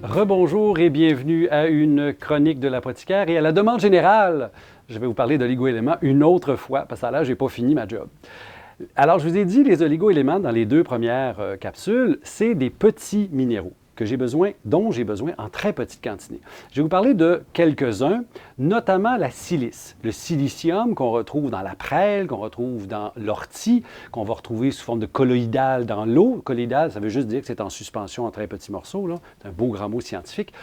Rebonjour et bienvenue à une chronique de l'apothicaire et à la demande générale, je vais vous parler d'oligo-éléments une autre fois parce que là, je n'ai pas fini ma job. Alors, je vous ai dit, les oligo-éléments dans les deux premières capsules, c'est des petits minéraux dont j'ai besoin en très petite quantité. Je vais vous parler de quelques-uns, notamment la silice, le silicium qu'on retrouve dans la prêle, qu'on retrouve dans l'ortie, qu'on va retrouver sous forme de colloïdal dans l'eau. Colloïdal, ça veut juste dire que c'est en suspension en très petits morceaux, là. C'est un beau grand mot scientifique.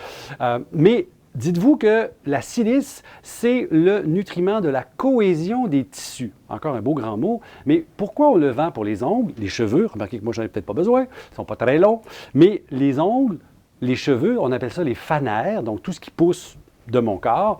Mais dites-vous que la silice, c'est le nutriment de la cohésion des tissus. Encore un beau grand mot. Mais pourquoi on le vend pour les ongles, les cheveux? Remarquez que moi, j'en ai peut-être pas besoin. Ils ne sont pas très longs. Mais les ongles, les cheveux, on appelle ça les fanères, donc tout ce qui pousse de mon corps,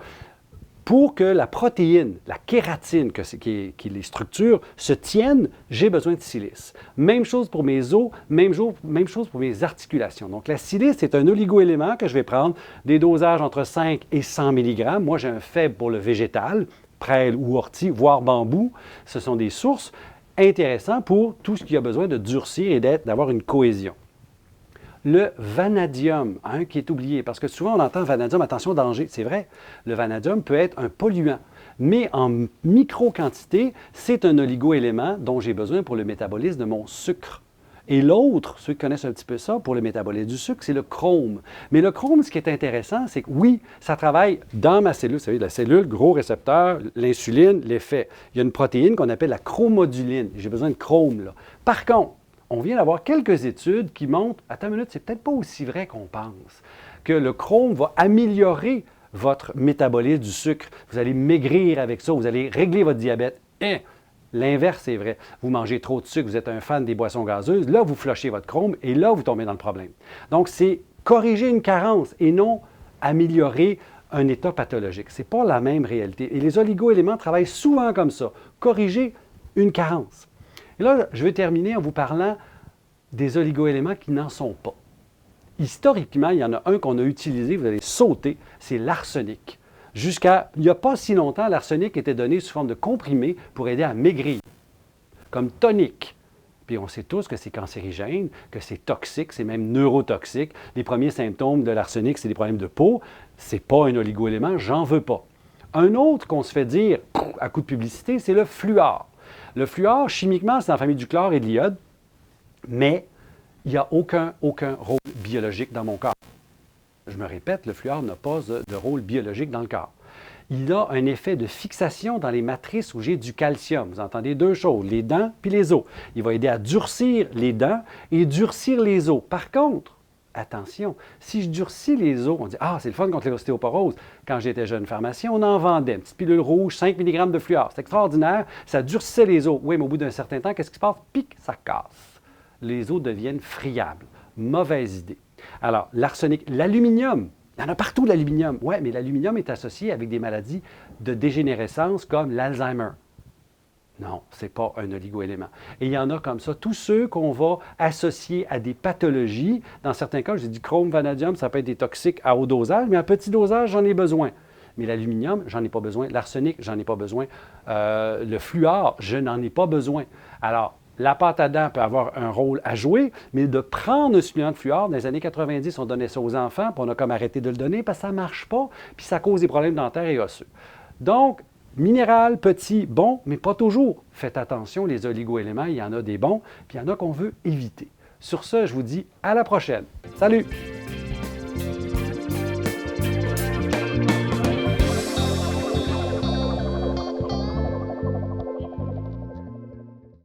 pour que la protéine, la kératine, qui les structure, se tienne, j'ai besoin de silice. Même chose pour mes os, même chose pour mes articulations. Donc la silice, c'est un oligo-élément que je vais prendre des dosages entre 5 et 100 mg. Moi, j'ai un faible pour le végétal, prêle ou ortie, voire bambou. Ce sont des sources intéressantes pour tout ce qui a besoin de durcir et d'avoir une cohésion. Le vanadium, qui est oublié, parce que souvent on entend vanadium, attention, danger, c'est vrai, le vanadium peut être un polluant, mais en micro-quantité, c'est un oligo-élément dont j'ai besoin pour le métabolisme de mon sucre. Et l'autre, ceux qui connaissent un petit peu ça, pour le métabolisme du sucre, c'est le chrome. Mais le chrome, ce qui est intéressant, c'est que oui, ça travaille dans ma cellule. Vous savez, la cellule, gros récepteur, l'insuline, l'effet. Il y a une protéine qu'on appelle la chromoduline. J'ai besoin de chrome, là. Par contre, on vient d'avoir quelques études qui montrent, attends une minute, c'est peut-être pas aussi vrai qu'on pense, que le chrome va améliorer votre métabolisme du sucre. Vous allez maigrir avec ça, vous allez régler votre diabète. Et l'inverse est vrai. Vous mangez trop de sucre, vous êtes un fan des boissons gazeuses, là, vous flushez votre chrome et là, vous tombez dans le problème. Donc, c'est corriger une carence et non améliorer un état pathologique. Ce n'est pas la même réalité. Et les oligo-éléments travaillent souvent comme ça, corriger une carence. Et là, je vais terminer en vous parlant des oligo-éléments qui n'en sont pas. Historiquement, il y en a un qu'on a utilisé, vous allez sauter, c'est l'arsenic. Jusqu'à il n'y a pas si longtemps, l'arsenic était donné sous forme de comprimé pour aider à maigrir, comme tonique. Puis on sait tous que c'est cancérigène, que c'est toxique, c'est même neurotoxique. Les premiers symptômes de l'arsenic, c'est des problèmes de peau. Ce n'est pas un oligo-élément, j'en veux pas. Un autre qu'on se fait dire à coup de publicité, c'est le fluor. Le fluor, chimiquement, c'est dans la famille du chlore et de l'iode, mais il n'y a aucun rôle biologique dans mon corps. Je me répète, le fluor n'a pas de rôle biologique dans le corps. Il a un effet de fixation dans les matrices où j'ai du calcium. Vous entendez deux choses, les dents puis les os. Il va aider à durcir les dents et durcir les os. Par contre, attention, si je durcis les os, on dit « Ah, c'est le fun contre l'ostéoporose. » Quand j'étais jeune pharmacien, on en vendait. Une petite pilule rouge, 5 mg de fluor. C'est extraordinaire. Ça durcissait les os. Oui, mais au bout d'un certain temps, qu'est-ce qui se passe? Pic, ça casse. Les os deviennent friables. Mauvaise idée. Alors, l'arsenic, l'aluminium. Il y en a partout, l'aluminium. Oui, mais l'aluminium est associé avec des maladies de dégénérescence comme l'Alzheimer. Non, ce n'est pas un oligo-élément. Et il y en a comme ça, tous ceux qu'on va associer à des pathologies. Dans certains cas, j'ai dit chrome, vanadium, ça peut être des toxiques à haut dosage, mais à petit dosage, j'en ai besoin. Mais l'aluminium, j'en ai pas besoin. L'arsenic, j'en ai pas besoin. Le fluor, je n'en ai pas besoin. Alors, la pâte à dents peut avoir un rôle à jouer, mais de prendre un supplément de fluor, dans les années 90, on donnait ça aux enfants, puis on a comme arrêté de le donner parce que ça ne marche pas, puis ça cause des problèmes dentaires et osseux. Donc, minéral, petit, bon, mais pas toujours. Faites attention, les oligo-éléments, il y en a des bons, puis il y en a qu'on veut éviter. Sur ce, je vous dis à la prochaine. Salut!